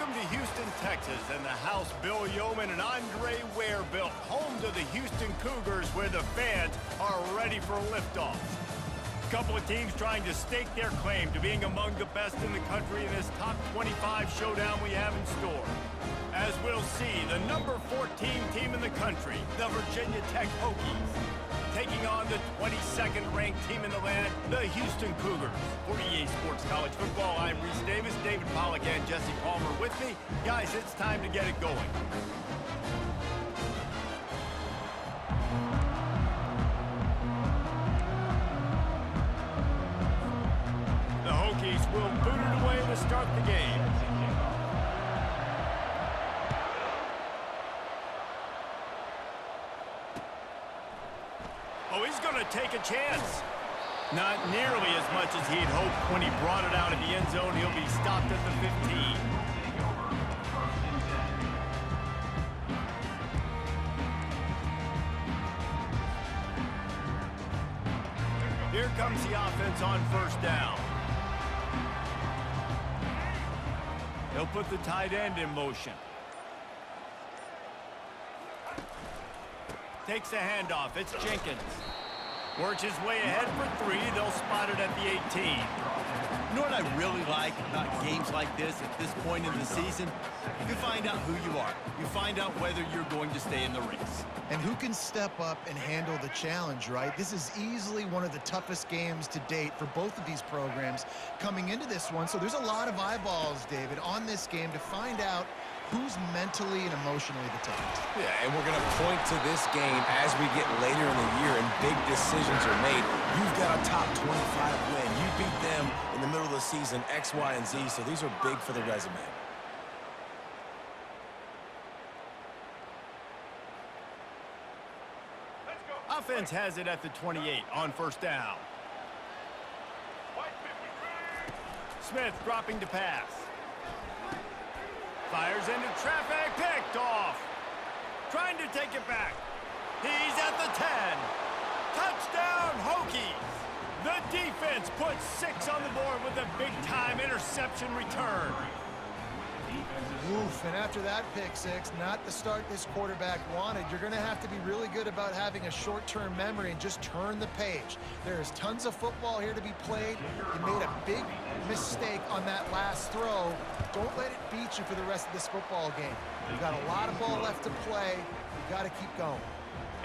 Welcome to Houston, Texas, and the house Bill Yeoman and Andre Ware built, home to the Houston Cougars, where the fans are ready for liftoff. A couple of teams trying to stake their claim to being among the best in the country in this top 25 showdown we have in store. As we'll see, the number 14 team in the country, the Virginia Tech Hokies, taking on the 22nd ranked team in the land, the Houston Cougars. For EA Sports College Football, I'm Reese Davis, David Pollack, and Jesse Palmer with me. Guys, it's time to get it going. The Hokies will boot it away to start the game. Oh, he's going to take a chance. Not nearly as much as he'd hoped when he brought it out of the end zone. He'll be stopped at the 15. Here comes the offense on first down. He'll put the tight end in motion. Takes the handoff. It's Jenkins. Works his way ahead for 3. They'll spot it at the 18. You know what I really like about games like this at this point in the season? You find out who you are. You find out whether you're going to stay in the race. And who can step up and handle the challenge, right? This is easily one of the toughest games to date for both of these programs coming into this one. So there's a lot of eyeballs, David, on this game to find out who's mentally and emotionally the toughest. Yeah, and we're going to point to this game as we get later in the year and big decisions are made. You've got a top 25 win. You beat them in the middle of the season, X, Y, and Z, so these are big for the resume. Offense has it at the 28 on first down. Smith dropping to pass. Fires into traffic, picked off. Trying to take it back. He's at the 10. Touchdown, Hokies. The defense puts 6 on the board with a big-time interception return. Oof, and after that pick 6, not the start this quarterback wanted. You're going to have to be really good about having a short-term memory and just turn the page. There's tons of football here to be played. You made a big mistake on that last throw. Don't let it beat you for the rest of this football game. You've got a lot of ball left to play. You've got to keep going.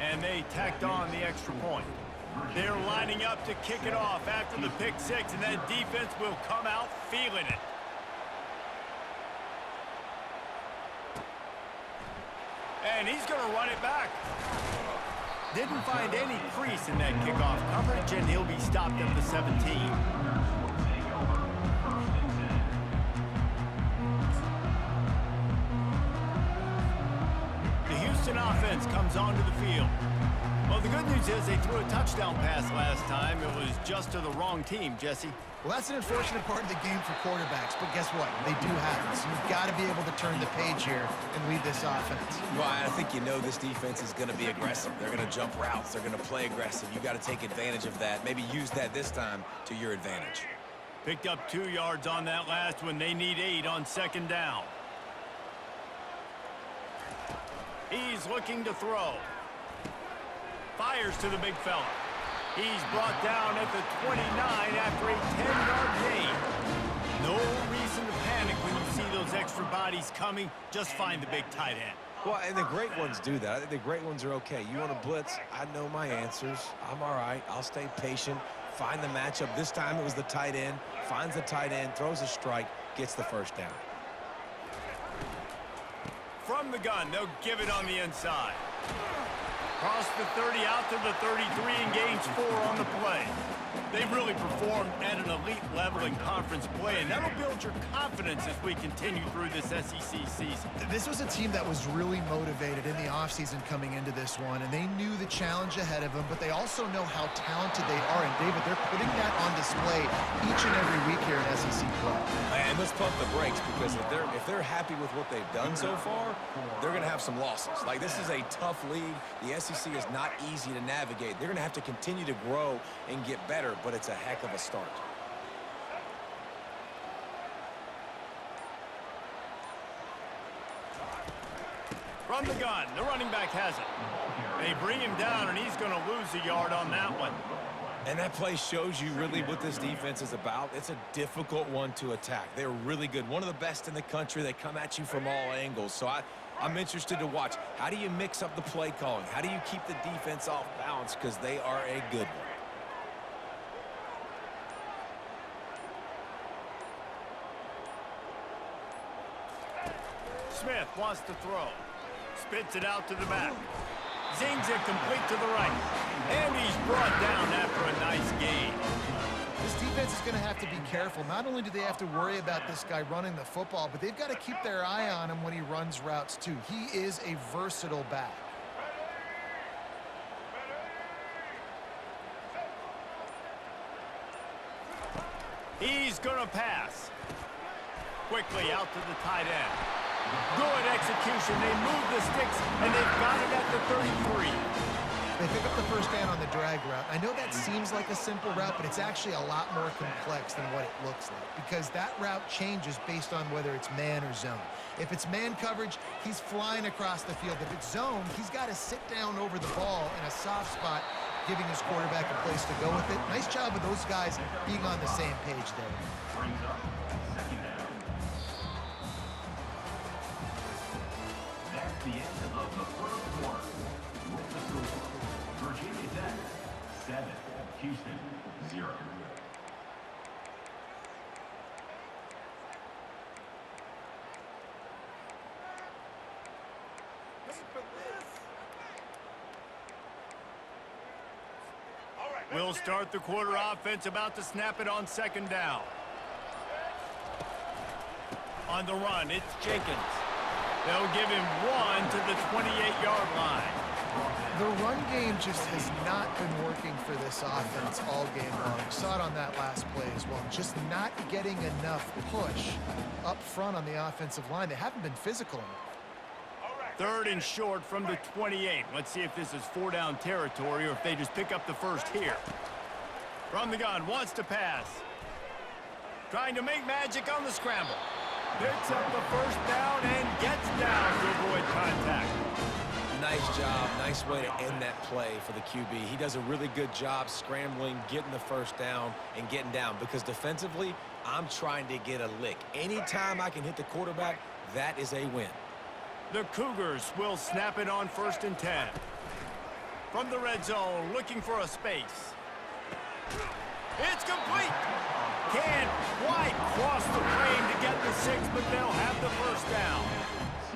And they tacked on the extra point. They're lining up to kick it off after the pick 6, and that defense will come out feeling it. And he's going to run it back. Didn't find any crease in that kickoff coverage, and he'll be stopped at the 17. The Houston offense comes onto the field. Well, the good news is they threw a touchdown pass last time. It was just to the wrong team, Jesse. Well, that's an unfortunate part of the game for quarterbacks, but guess what? They do happen. So you've got to be able to turn the page here and lead this offense. Well, I think you know this defense is going to be aggressive. They're going to jump routes. They're going to play aggressive. You got to take advantage of that. Maybe use that this time to your advantage. Picked up 2 yards on that last one. They need 8 on second down. He's looking to throw. Fires to the big fella. He's brought down at the 29 after a 10-yard gain. No reason to panic when you see those extra bodies coming. Just find the big tight end. Well, and the great ones do that. I think the great ones are okay. You want to blitz? I know my answers. I'm all right. I'll stay patient. Find the matchup. This time it was the tight end. Finds the tight end, throws a strike, gets the first down. From the gun, they'll give it on the inside. Cross the 30 out to the 33 and gains 4 on the play. They've really performed at an elite level in conference play, and that'll build your confidence as we continue through this SEC season. This was a team that was really motivated in the offseason coming into this one, and they knew the challenge ahead of them, but they also know how talented they are. And, David, they're putting that on display each and every week here in SEC play. And let's pump the brakes, because if they're happy with what they've done so far, they're going to have some losses. Like, this is a tough league. The SEC is not easy to navigate. They're going to have to continue to grow and get better, but it's a heck of a start. From the gun, the running back has it. They bring him down, and he's going to lose a yard on that one. And that play shows you really what this defense is about. It's a difficult one to attack. They're really good. One of the best in the country. They come at you from all angles. So I'm interested to watch. How do you mix up the play calling? How do you keep the defense off balance? Because they are a good one. Smith wants to throw. Spits it out to the back. Zings it complete to the right. And he's brought down after a nice gain. This defense is going to have to be careful. Not only do they have to worry about this guy running the football, but they've got to keep their eye on him when he runs routes too. He is a versatile back. He's going to pass. Quickly out to the tight end. Good execution. They move the sticks, and they've got it at the 33. They pick up the first down on the drag route. I know that seems like a simple route, but it's actually a lot more complex than what it looks like because that route changes based on whether it's man or zone. If it's man coverage, he's flying across the field. If it's zone, he's got to sit down over the ball in a soft spot, giving his quarterback a place to go with it. Nice job of those guys being on the same page there. The end of the first quarter. With the score, Virginia Tech 7, Houston 0. We'll start the quarter offense, about to snap it on second down. On the run, it's Jenkins. They'll give him one to the 28-yard line. The run game just has not been working for this offense all game long. We saw it on that last play as well. Just not getting enough push up front on the offensive line. They haven't been physical enough. Third and short from the 28. Let's see if this is four-down territory or if they just pick up the first here. From the gun, wants to pass. Trying to make magic on the scramble. Picks up the first down and gets down to avoid contact. Nice job. Nice way to end that play for the QB. He does a really good job scrambling, getting the first down, and getting down. Because defensively, I'm trying to get a lick. Anytime I can hit the quarterback, that is a win. The Cougars will snap it on 1st and 10. From the red zone, looking for a space. It's complete. Can't quite cross the plane to get the 6, but they'll have the first down.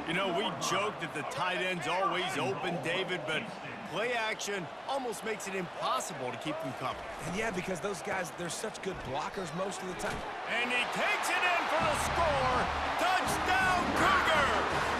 You know, we joke that the tight end's always open, David, but play action almost makes it impossible to keep them covered. And yeah, because those guys, they're such good blockers most of the time. And he takes it in for the score. Touchdown, Cougars!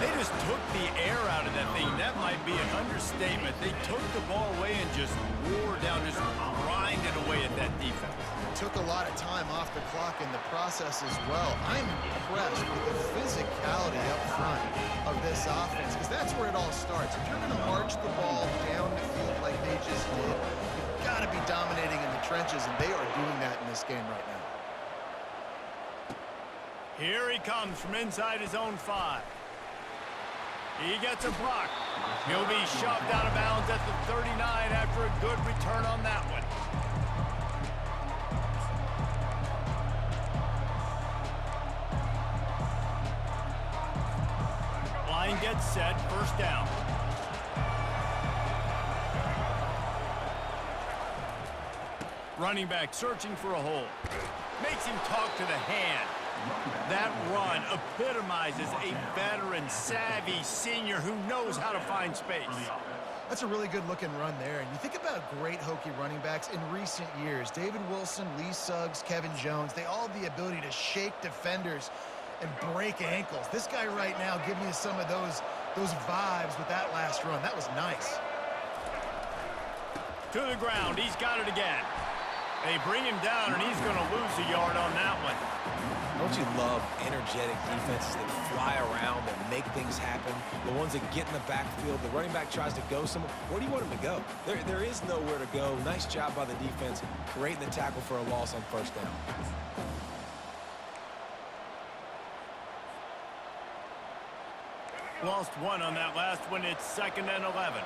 They just took the air out of that thing. That might be an understatement. They took the ball away and just wore down, just grinded away at that defense. Took a lot of time off the clock in the process as well. I'm impressed with the physicality up front of this offense because that's where it all starts. If you're going to march the ball down the field like they just did, you've got to be dominating in the trenches, and they are doing that in this game right now. Here he comes from inside his own 5. He gets a block. He'll be shoved out of bounds at the 39 after a good return on that one. Line gets set, first down. Running back searching for a hole. Makes him talk to the hand. That run epitomizes a veteran, savvy senior who knows how to find space. That's a really good-looking run there. And you think about great Hokie running backs in recent years. David Wilson, Lee Suggs, Kevin Jones, they all have the ability to shake defenders and break ankles. This guy right now giving you some of those vibes with that last run. That was nice. To the ground. He's got it again. They bring him down, and he's going to lose a yard on that one. Don't you love energetic defenses that fly around, that make things happen? The ones that get in the backfield, the running back tries to go somewhere. Where do you want him to go? There is nowhere to go. Nice job by the defense, creating the tackle for a loss on first down. Lost one on that last one. It's 2nd and 11.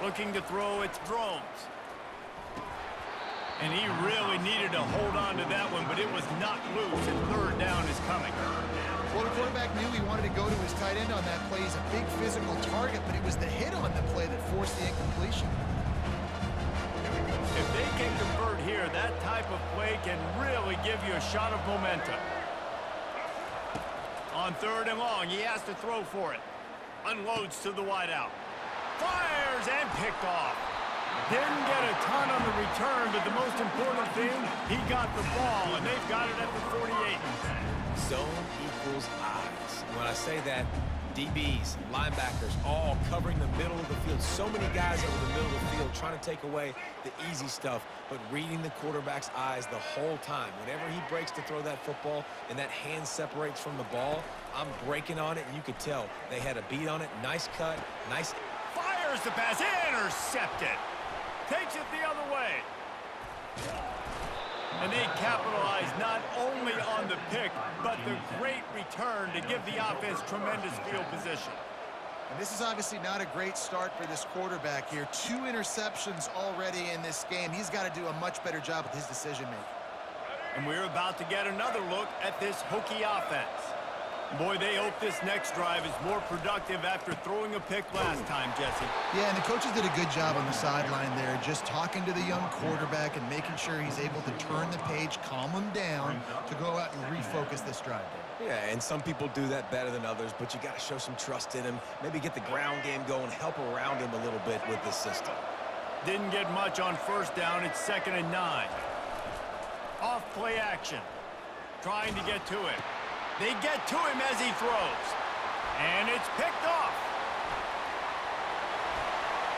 Looking to throw, it's Drones. And he really needed to hold on to that one, but it was not loose, and 3rd down is coming. Well, the quarterback knew he wanted to go to his tight end on that play. He's a big physical target, but it was the hit on the play that forced the incompletion. If they can convert here, that type of play can really give you a shot of momentum. On 3rd and long, he has to throw for it. Unloads to the wideout. Fires and picked off. Didn't get a ton on the return, but the most important thing, he got the ball, and they've got it at the 48. Zone equals eyes. When I say that, DBs, linebackers, all covering the middle of the field. So many guys over the middle of the field trying to take away the easy stuff, but reading the quarterback's eyes the whole time. Whenever he breaks to throw that football and that hand separates from the ball, I'm breaking on it, and you could tell they had a beat on it. Nice cut, nice. Fires the pass, intercepted. Takes it the other way. And they capitalize not only on the pick, but the great return to give the offense tremendous field position. And this is obviously not a great start for this quarterback here. 2 interceptions already in this game. He's got to do a much better job with his decision-making. And we're about to get another look at this Hokie offense. Boy, they hope this next drive is more productive after throwing a pick last time, Jesse. Yeah, and the coaches did a good job on the sideline there, just talking to the young quarterback and making sure he's able to turn the page, calm him down to go out and refocus this drive. Yeah, and some people do that better than others, but you got to show some trust in him. Maybe get the ground game going, help around him a little bit with this system. Didn't get much on 1st down. It's 2nd and 9. Off play action. Trying to get to it. They get to him as he throws. And it's picked off.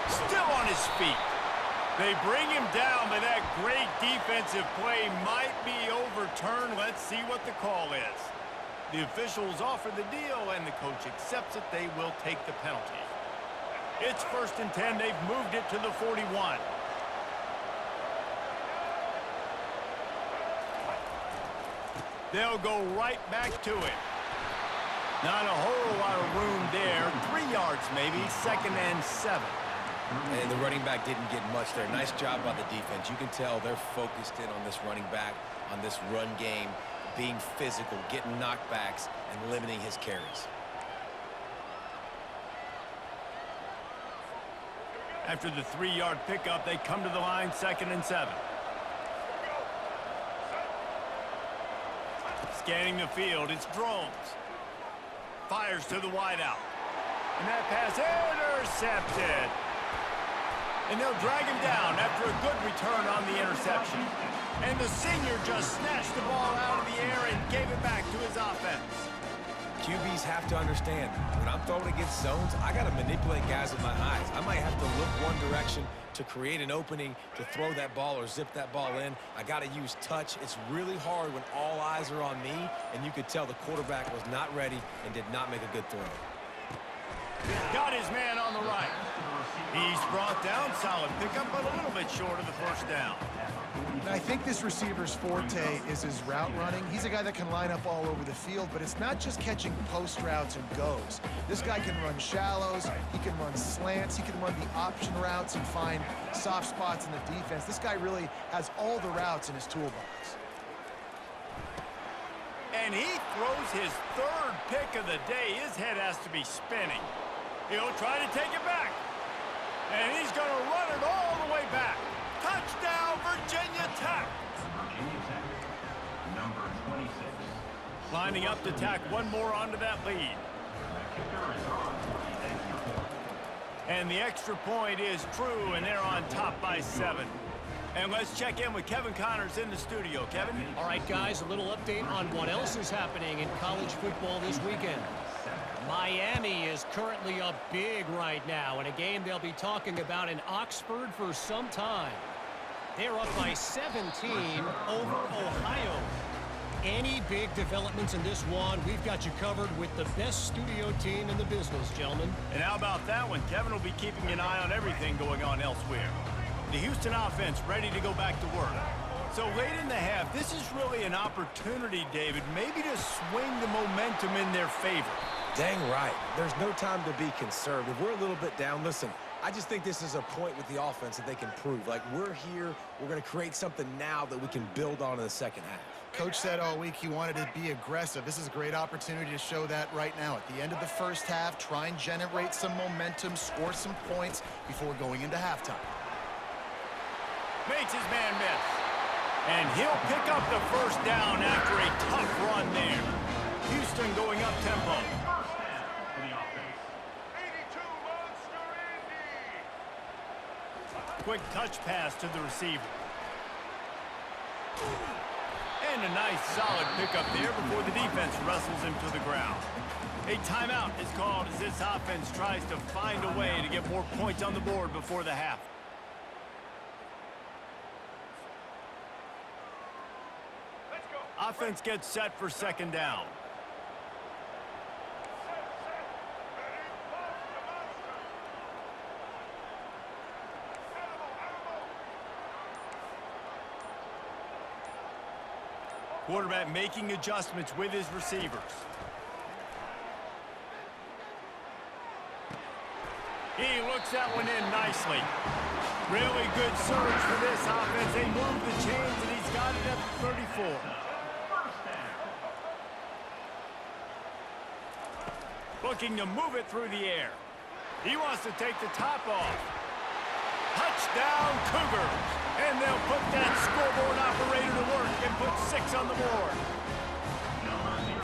Still on his feet. They bring him down, but that great defensive play might be overturned. Let's see what the call is. The officials offer the deal, and the coach accepts it. They will take the penalty. It's 1st and 10. They've moved it to the 41. They'll go right back to it. Not a whole lot of room there. 3 yards maybe. 2nd and 7. And the running back didn't get much there. Nice job by the defense. You can tell they're focused in on this running back, on this run game, being physical, getting knockbacks, and limiting his carries. After the 3-yard pickup, they come to the line, 2nd and 7. Scanning the field, it's Drones. Fires to the wideout. And that pass intercepted. And they'll drag him down after a good return on the interception. And the senior just snatched the ball out of the air and gave it back to his offense. QBs have to understand, when I'm throwing against zones, I got to manipulate guys with my eyes. I might have to look one direction to create an opening to throw that ball or zip that ball in. I got to use touch. It's really hard when all eyes are on me, and you could tell the quarterback was not ready and did not make a good throw. Got his man on the right. He's brought down, solid pickup, but a little bit short of the 1st down. And I think this receiver's forte is his route running. He's a guy that can line up all over the field, but it's not just catching post routes and goes. This guy can run shallows, he can run slants, he can run the option routes and find soft spots in the defense. This guy really has all the routes in his toolbox. And he throws his 3rd pick of the day. His head has to be spinning. He'll try to take it back. And he's going to run it all the way back. Touchdown, Virginia Tech. Virginia Tech, number 26. Lining up to tack one more onto that lead. The kicker is on for the extra point. And the extra point is true, and they're on top by 7. And let's check in with Kevin Connors in the studio. Kevin? All right, guys, a little update on what else is happening in college football this weekend. Miami is currently up big right now in a game they'll be talking about in Oxford for some time. They're up by 17 over Ohio. Any big developments in this one, we've got you covered with the best studio team in the business, gentlemen. And how about that one? Kevin will be keeping an eye on everything going on elsewhere. The Houston offense ready to go back to work. So late in the half, this is really an opportunity, David, maybe to swing the momentum in their favor. Dang right. There's no time to be conservative. We're a little bit down. Listen, I just think this is a point with the offense that they can prove. Like, we're here, we're going to create something now that we can build on in the second half. Coach said all week he wanted to be aggressive. This is a great opportunity to show that right now. At the end of the first half, try and generate some momentum, score some points before going into halftime. Makes his man miss. And he'll pick up the first down after a tough run there. Houston going up tempo. First down for the offense. 82 Monster Indy. Quick touch pass to the receiver. And a nice solid pickup there before the defense wrestles him to the ground. A timeout is called as this offense tries to find a way to get more points on the board before the half. Offense gets set for second down. Quarterback making adjustments with his receivers. He looks that one in nicely. Really good surge for this offense. They move the chains, and he's got it at the 34. Looking to move it through the air. He wants to take the top off. Touchdown, Cougars. And they'll put that scoreboard operator to work and put 6 on the board.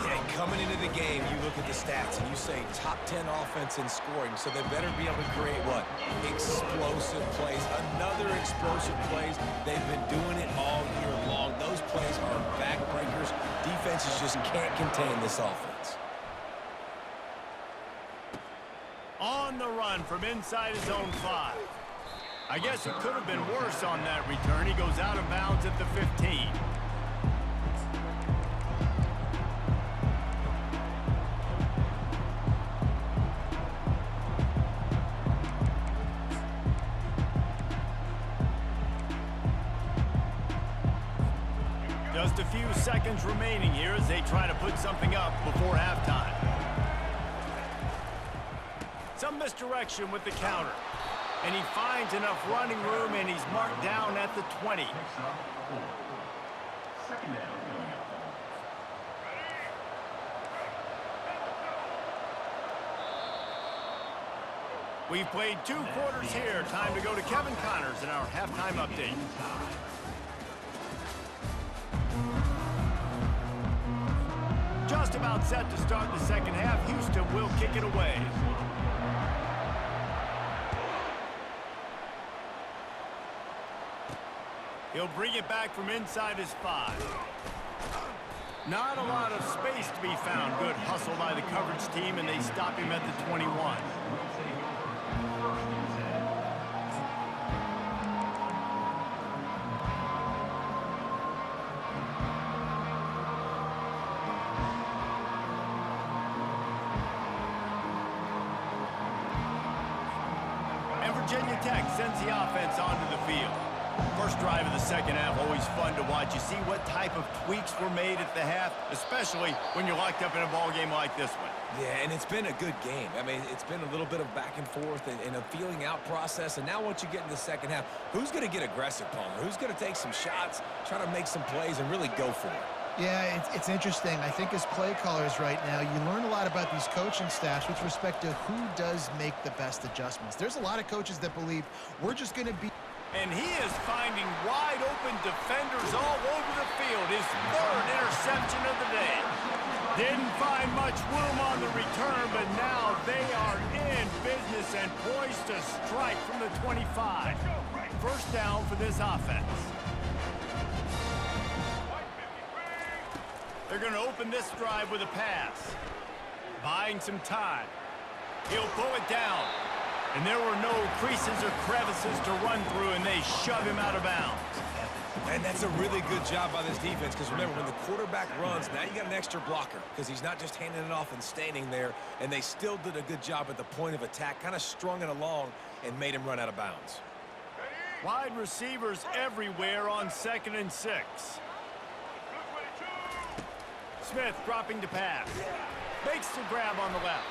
Yeah, coming into the game, you look at the stats and you say top 10 offense in scoring, so they better be able to create what? Explosive plays. Another explosive plays. They've been doing it all year long. Those plays are backbreakers. Defenses just can't contain this offense. On the run from inside his own 5. I guess it could have been worse on that return. He goes out of bounds at the 15. Just a few seconds remaining here as they try to put something up before halftime. Some misdirection with the counter. And he finds enough running room, and he's marked down at the 20. Second down coming up. We've played 2 quarters here. Time to go to Kevin Connors in our halftime update. Just about set to start the second half. Houston will kick it away. He'll bring it back from inside his 5. Not a lot of space to be found. Good hustle by the coverage team, and they stop him at the 21. And Virginia Tech sends the offense onto the field. First drive of the second half, always fun to watch. You see what type of tweaks were made at the half, especially when you're locked up in a ball game like this one. Yeah, and it's been a good game. I mean, it's been a little bit of back and forth and a feeling out process. And now once you get in the second half, who's going to get aggressive, Palmer? Who's going to take some shots, try to make some plays, and really go for it? Yeah, it's interesting. I think as play callers right now, you learn a lot about these coaching staffs with respect to who does make the best adjustments. There's a lot of coaches that believe we're just going to be... And he is finding wide-open defenders all over the field. His 3rd interception of the day. Didn't find much room on the return, but now they are in business and poised to strike from the 25. First down for this offense. They're going to open this drive with a pass. Buying some time. He'll pull it down. And there were no creases or crevices to run through, and they shove him out of bounds. And that's a really good job by this defense, because remember, when the quarterback runs, now you got an extra blocker, because he's not just handing it off and standing there, and they still did a good job at the point of attack, kind of strung it along and made him run out of bounds. Wide receivers everywhere on 2nd and 6. Smith dropping to pass. Makes the grab on the left.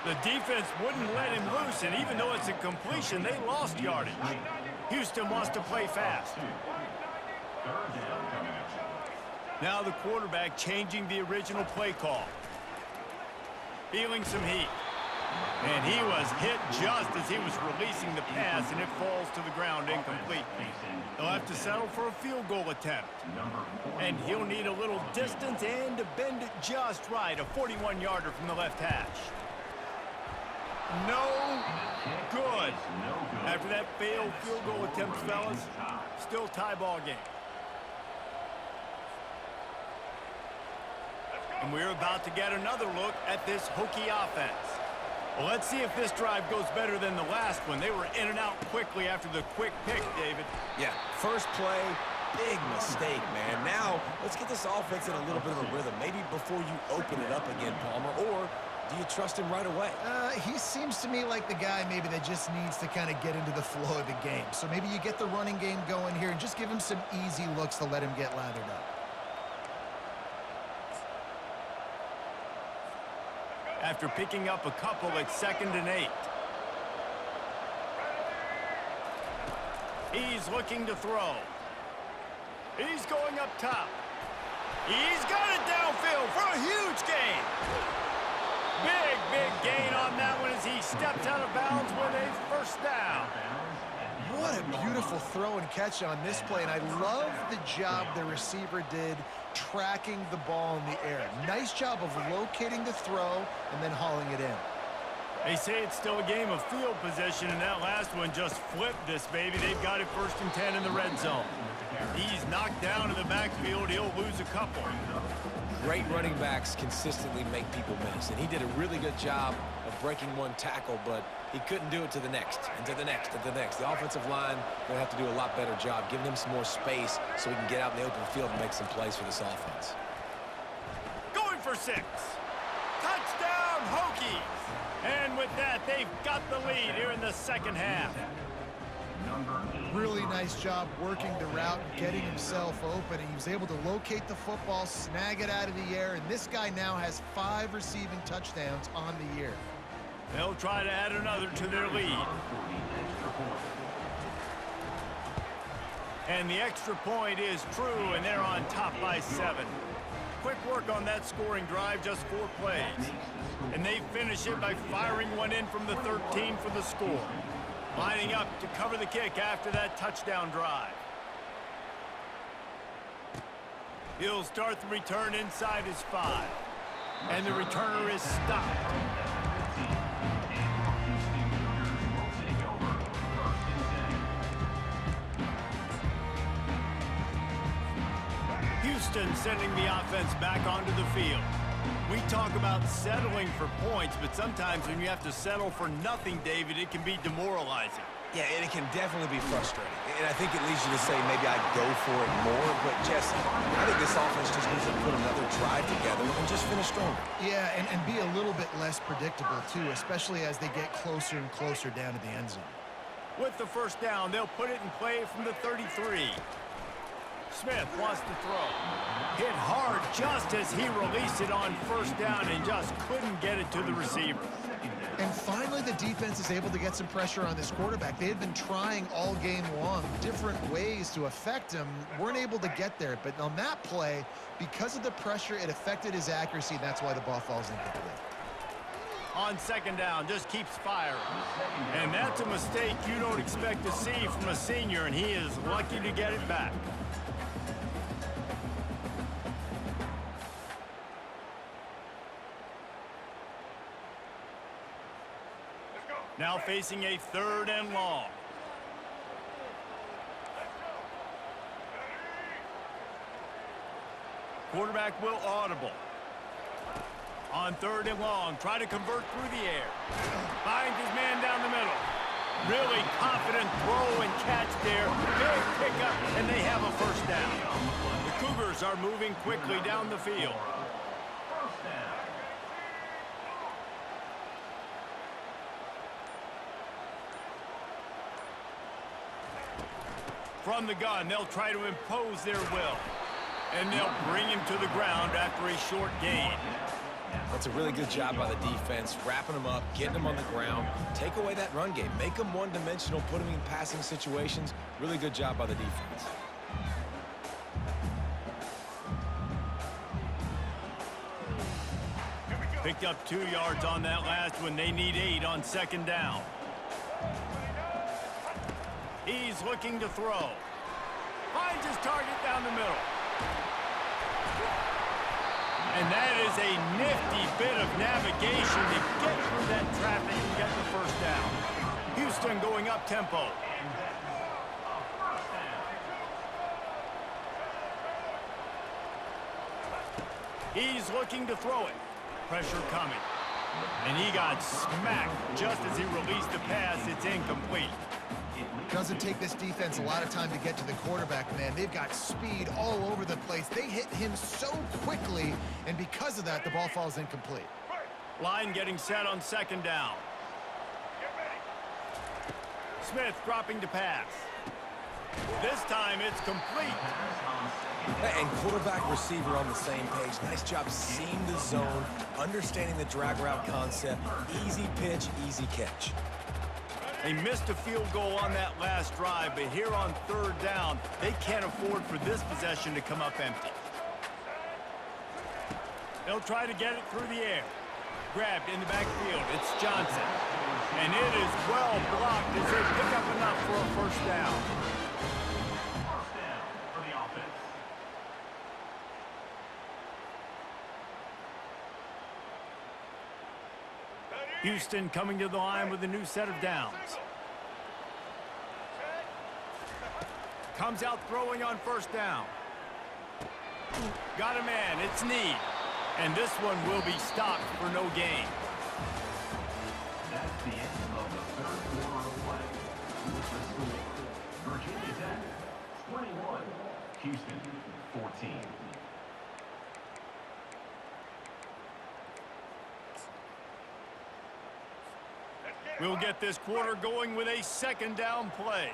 The defense wouldn't let him loose, and even though it's a completion, they lost yardage. Houston wants to play fast. Now the quarterback changing the original play call. Feeling some heat. And he was hit just as he was releasing the pass, and it falls to the ground incomplete. He'll have to settle for a field goal attempt. And he'll need a little distance and to bend it just right. A 41-yarder from the left hash. No good. After that failed field goal attempt, fellas, still tie ball game. And we're about to get another look at this Hokie offense. Well, let's see if this drive goes better than the last one. They were in and out quickly after the quick pick, David. Yeah, first play, big mistake, man. Now, let's get this offense in a little bit of a rhythm. Maybe before you open it up again, Palmer, or do you trust him right away? He seems to me like the guy maybe that just needs to kind of get into the flow of the game. So maybe you get the running game going here and just give him some easy looks to let him get lathered up. After picking up a couple at 2nd and 8. He's looking to throw. He's going up top. He's got it downfield for a huge gain. Big gain on that one as he steps out of bounds with a first down. What a beautiful throw and catch on this play, and I love the job the receiver did tracking the ball in the air. Nice job of locating the throw and then hauling it in. They say it's still a game of field position, and that last one just flipped this baby. They've got it 1st and 10 in the red zone. He's knocked down in the backfield. He'll lose a couple. Great running backs consistently make people miss, and he did a really good job of breaking one tackle, but he couldn't do it to the next, and to the next, and to the next. The offensive line will have to do a lot better job giving him some more space so he can get out in the open field and make some plays for this offense. Going for 6. Touchdown, Hokies! And with that, they've got the lead here in the second half. Really nice job working the route and getting himself open. He was able to locate the football, snag it out of the air, and this guy now has 5 receiving touchdowns on the year. They'll try to add another to their lead. And the extra point is true, and they're on top by 7. Quick work on that scoring drive, just 4 plays. And they finish it by firing one in from the 13 for the score. Lining up to cover the kick after that touchdown drive. He'll start the return inside his 5. And the returner is stopped. Houston sending the offense back onto the field. We talk about settling for points, but sometimes when you have to settle for nothing, David, it can be demoralizing. Yeah, and it can definitely be frustrating. And I think it leads you to say maybe I'd go for it more. But, Jesse, I think this offense just needs to put another drive together and just finish stronger. Yeah, and be a little bit less predictable, too, especially as they get closer and closer down to the end zone. With the first down, they'll put it in play from the 33. Smith wants to throw. Hit hard just as he released it on first down and just couldn't get it to the receiver. And finally, the defense is able to get some pressure on this quarterback. They had been trying all game long different ways to affect him, weren't able to get there. But on that play, because of the pressure, it affected his accuracy, and that's why the ball falls incomplete. On second down, just keeps firing. And that's a mistake you don't expect to see from a senior, and he is lucky to get it back. Now facing a 3rd and long. Quarterback will audible. On 3rd and long, try to convert through the air. Finds his man down the middle. Really confident throw and catch there. Big pickup, and they have a first down. The Cougars are moving quickly down the field. From the gun, they'll try to impose their will. And they'll bring him to the ground after a short gain. That's a really good job by the defense, wrapping them up, getting them on the ground. Take away that run game. Make them one-dimensional, put them in passing situations. Really good job by the defense. Picked up 2 yards on that last one. They need 8 on second down. He's looking to throw. Finds his target down the middle. And that is a nifty bit of navigation to get through that traffic and get the first down. Houston going up tempo. He's looking to throw it. Pressure coming. And he got smacked just as he released the pass. It's incomplete. Doesn't take this defense a lot of time to get to the quarterback, man. They've got speed all over the place. They hit him so quickly, and because of that, the ball falls incomplete. Line getting set on second down. Smith dropping to pass. This time it's complete. And quarterback receiver on the same page. Nice job seeing the zone, understanding the drag route concept. Easy pitch, easy catch. They missed a field goal on that last drive, but here on third down, they can't afford for this possession to come up empty. They'll try to get it through the air. Grabbed in the backfield. It's Johnson. And it is well blocked as they pick up enough for a first down. First down for the offense. Houston coming to the line with a new set of downs. Comes out throwing on first down. Got a man. It's Need. And this one will be stopped for no gain. That's the end of the third quarter of play. With the score, Virginia Tech 21, Houston 14. We'll get this quarter going with a second down play.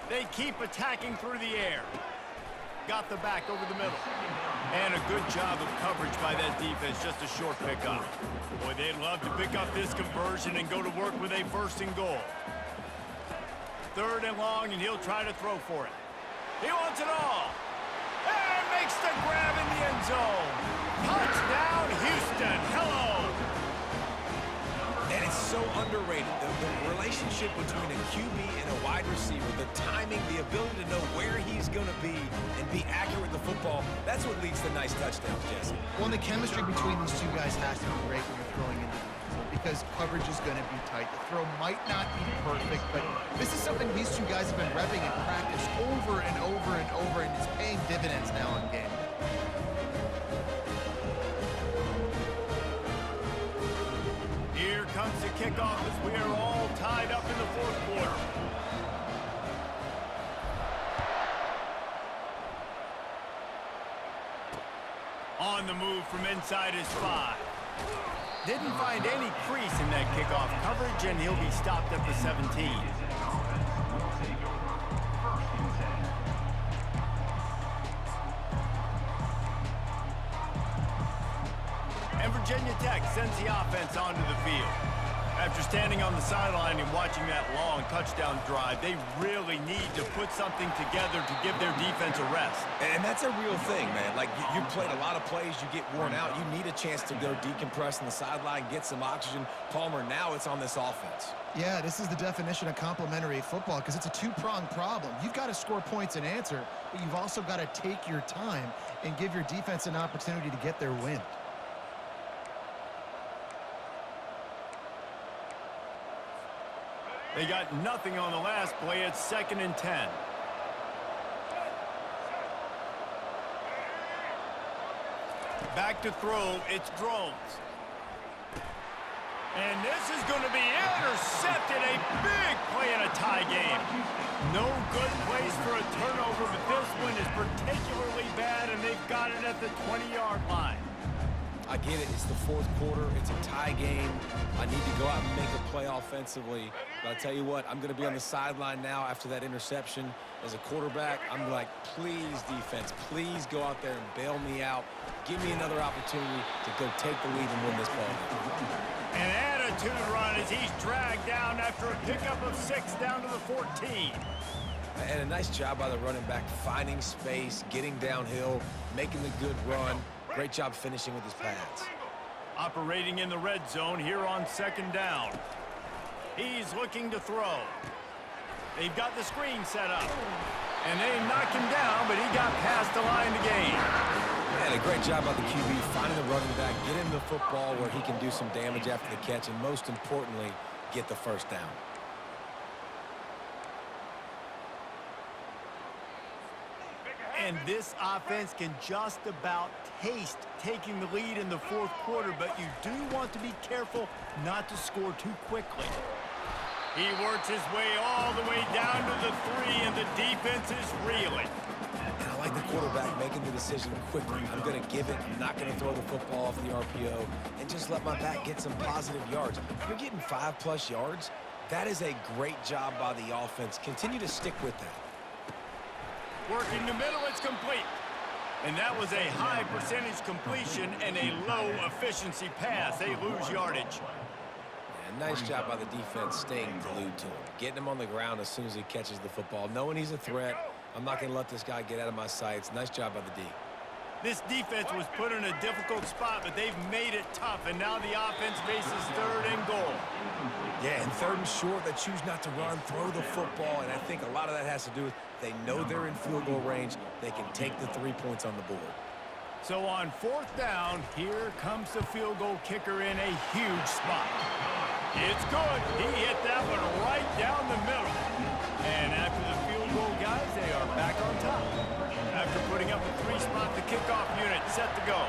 They keep attacking through the air. Got the back over the middle. And a good job of coverage by that defense, just a short pickup. Boy, they'd love to pick up this conversion and go to work with a first and goal. Third and long, and he'll try to throw for it. He wants it all. And makes the grab in the end zone. Touchdown, Houston. Hello. And it's so underrated. The relationship between a QB and a wide receiver, the timing, the ability to know where he's going to be and be accurate with the football, that's what leads to nice touchdowns, Jesse. Well, the chemistry between these two guys has to be great when you're throwing into the end zone because coverage is going to be tight. The throw might not be perfect, but this is something these two guys have been repping in practice over and over and over, and it's paying dividends now in game. Here comes the kickoff as we are all tied up in the fourth quarter. On the move from inside his 5. Didn't find any crease in that kickoff coverage, and he'll be stopped at the 17. And Virginia Tech sends the offense onto the field. After standing on the sideline and watching that long touchdown drive, they really need to put something together to give their defense a rest. And that's a real thing, man. Like, you played a lot of plays, you get worn out. You need a chance to go decompress on the sideline, get some oxygen. Palmer, now it's on this offense. Yeah, this is the definition of complementary football because it's a two-pronged problem. You've got to score points and answer, but you've also got to take your time and give your defense an opportunity to get their wind. They got nothing on the last play. It's 2nd and 10. Back to throw. It's Drones. And this is going to be intercepted. A big play in a tie game. No good place for a turnover, but this one is particularly bad, and they've got it at the 20-yard line. I get it. It's the fourth quarter. It's a tie game. I need to go out and make a play offensively. But I tell you what, I'm going to be on the sideline now after that interception. As a quarterback, I'm like, please, defense, please go out there and bail me out. Give me another opportunity to go take the lead and win this ball. An attitude run as he's dragged down after a pickup of 6 down to the 14. And a nice job by the running back, finding space, getting downhill, making the good run. Great job finishing with his pads. Operating in the red zone here on 2nd down. He's looking to throw. They've got the screen set up. And they knocked him down, but he got past the line to gain. And a great job by the QB finding the running back, get him the football where he can do some damage after the catch, and most importantly, get the first down. And this offense can just about taste taking the lead in the fourth quarter, but you do want to be careful not to score too quickly. He works his way all the way down to the 3, and the defense is reeling. And I like the quarterback making the decision quickly. I'm going to give it. I'm not going to throw the football off the RPO and just let my back get some positive yards. You're getting 5+ yards. That is a great job by the offense. Continue to stick with that. Working the middle, it's complete. And that was a high percentage completion and a low efficiency pass. They lose yardage. And nice job by the defense staying glued to him. Getting him on the ground as soon as he catches the football. Knowing he's a threat, I'm not going to let this guy get out of my sights. Nice job by the D. This defense was put in a difficult spot, but they've made it tough, and now the offense faces 3rd and goal. Yeah, and 3rd and short, they choose not to run, throw the football, and I think a lot of that has to do with they know they're in field goal range. They can take the 3 points on the board. So on 4th down, here comes the field goal kicker in a huge spot. It's good. He hit that one right down the middle. And after the field goal, guys, they are back on top. After putting up a 3-spot, the kickoff unit set to go.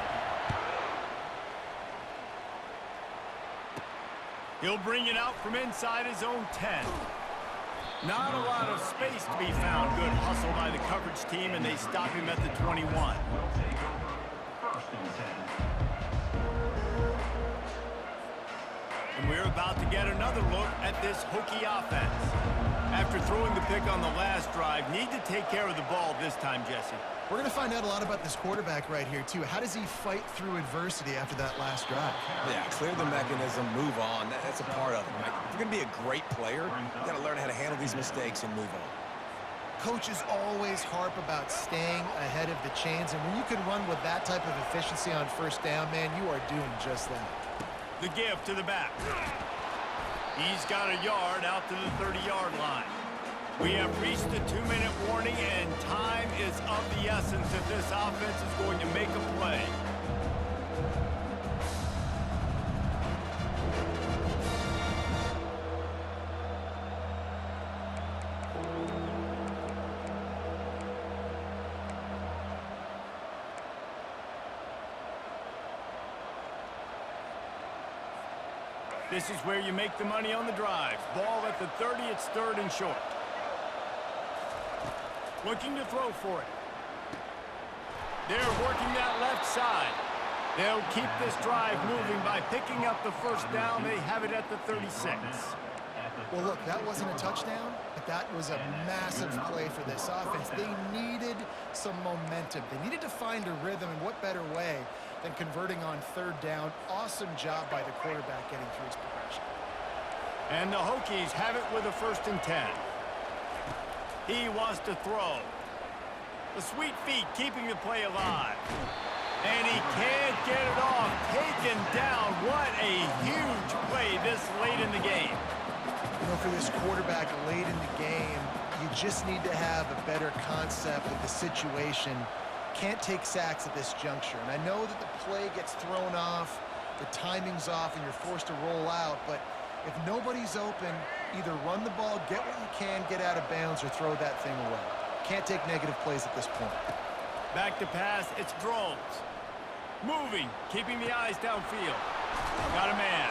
He'll bring it out from inside his own 10. Not a lot of space to be found. Good hustle by the coverage team, and they stop him at the 21. And we're about to get another look at this Hokie offense. After throwing the pick on the last drive, need to take care of the ball this time, Jesse. We're going to find out a lot about this quarterback right here, too. How does he fight through adversity after that last drive? Yeah, clear the mechanism, move on. That's a part of it, right? If you're going to be a great player, you got to learn how to handle these mistakes and move on. Coaches always harp about staying ahead of the chains, and when you can run with that type of efficiency on 1st down, man, you are doing just that. The give to the back. He's got a yard out to the 30-yard line. We have reached the 2-minute warning, and time is of the essence if this offense is going to make a play. This is where you make the money on the drive. Ball at the 30, it's 3rd and short. Looking to throw for it. They're working that left side. They'll keep this drive moving by picking up the 1st down. They have it at the 36. Well, look, that wasn't a touchdown, but that was a massive play for this offense. They needed some momentum. They needed to find a rhythm, and what better way than converting on 3rd down. Awesome job by the quarterback getting through his progression. And the Hokies have it with a 1st and 10. He wants to throw. The sweet feet keeping the play alive. And he can't get it off. Taken down. What a huge play this late in the game. You know, for this quarterback late in the game, you just need to have a better concept of the situation. Can't take sacks at this juncture. And I know that the play gets thrown off, the timing's off, and you're forced to roll out, but if nobody's open, either run the ball, get what you can, get out of bounds, or throw that thing away. Can't take negative plays at this point. Back to pass, it's Drones. Moving, keeping the eyes downfield. Got a man.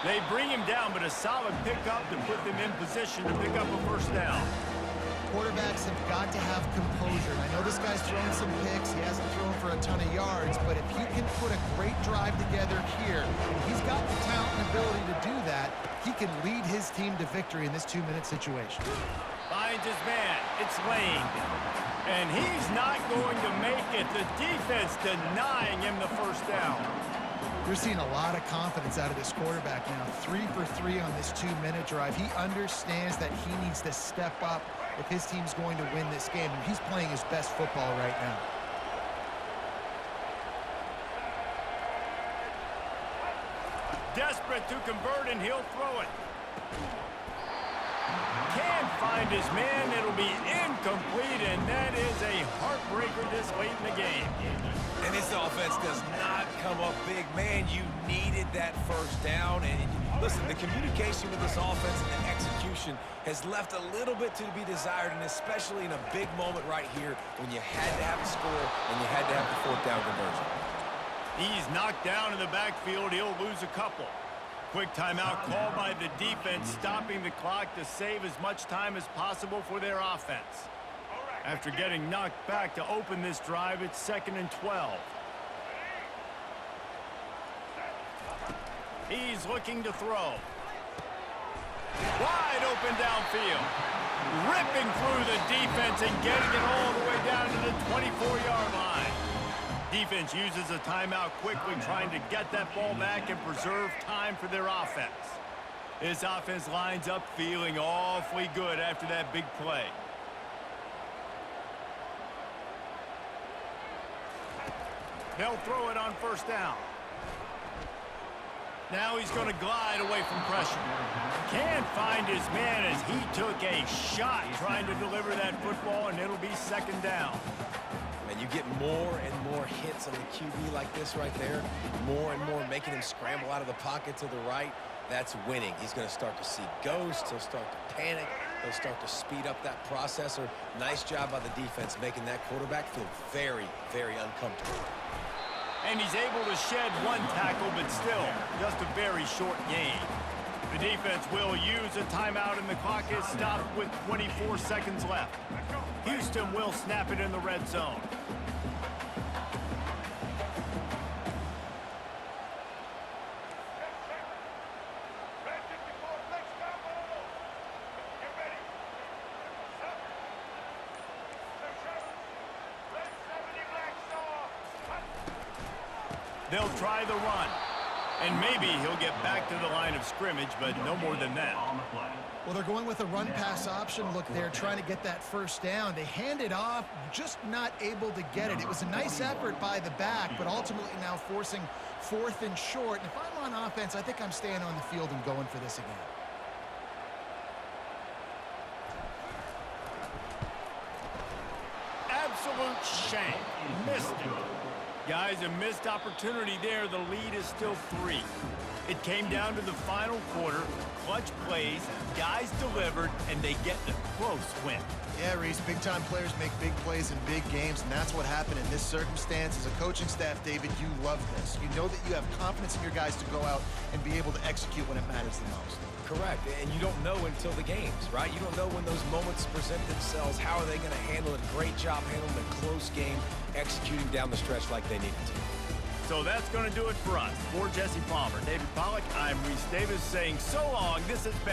They bring him down, but a solid pickup to put them in position to pick up a 1st down. quarterbacks have got to have composure. And I know this guy's throwing some picks. He hasn't thrown for a ton of yards, but if he can put a great drive together here, and he's got the talent and ability to do that, he can lead his team to victory in this 2-minute situation. Finds his man. It's Lane. And he's not going to make it. The defense denying him the first down. You're seeing a lot of confidence out of this quarterback now. 3 for 3 on this 2-minute drive. He understands that he needs to step up if his team's going to win this game. And he's playing his best football right now. Desperate to convert, and he'll throw it. Can't find his man. It'll be incomplete, and that is a heartbreaker this late in the game. And this offense does not come up big. Man, you needed that first down. And listen, the communication with this offense and the execution has left a little bit to be desired, and especially in a big moment right here when you had to have a score and you had to have the 4th down conversion. He's knocked down in the backfield. He'll lose a couple. Quick timeout called by the defense, stopping the clock to save as much time as possible for their offense. After getting knocked back to open this drive, it's 2nd and 12. He's looking to throw. Wide open downfield. Ripping through the defense and getting it all the way down to the 24-yard line. Defense uses a timeout quickly, trying to get that ball back and preserve time for their offense. This offense lines up feeling awfully good after that big play. They'll throw it on first down. Now he's going to glide away from pressure. Can't find his man as he took a shot trying to deliver that football, and it'll be 2nd down. And you get more and more hits on the QB like this right there, more and more making him scramble out of the pocket to the right. That's winning. He's going to start to see ghosts. He'll start to panic. He'll start to speed up that processor. Nice job by the defense making that quarterback feel very, very uncomfortable. And he's able to shed one tackle, but still just a very short gain. The defense will use a timeout, and the clock is stopped with 24 seconds left. Houston will snap it in the red zone. They'll try the run. And maybe he'll get back to the line of scrimmage, but no more than that. Well, they're going with a run-pass option look there, trying to get that first down. They hand it off, just not able to get it. It was a nice effort by the back, but ultimately now forcing 4th and short. And if I'm on offense, I think I'm staying on the field and going for this again. Absolute shank. Missed it. Guys, a missed opportunity there. The lead is still 3. It came down to the final quarter. Clutch plays, guys delivered, and they get the close win. Yeah, Reese, big-time players make big plays in big games, and that's what happened in this circumstance. As a coaching staff, David, you love this. You know that you have confidence in your guys to go out and be able to execute when it matters the most. Correct, and you don't know until the games, right? You don't know when those moments present themselves. How are they going to handle it? Great job handling a close game, executing down the stretch like they needed to. So that's going to do it for us. For Jesse Palmer, David Pollack, I'm Reese Davis saying so long. This has been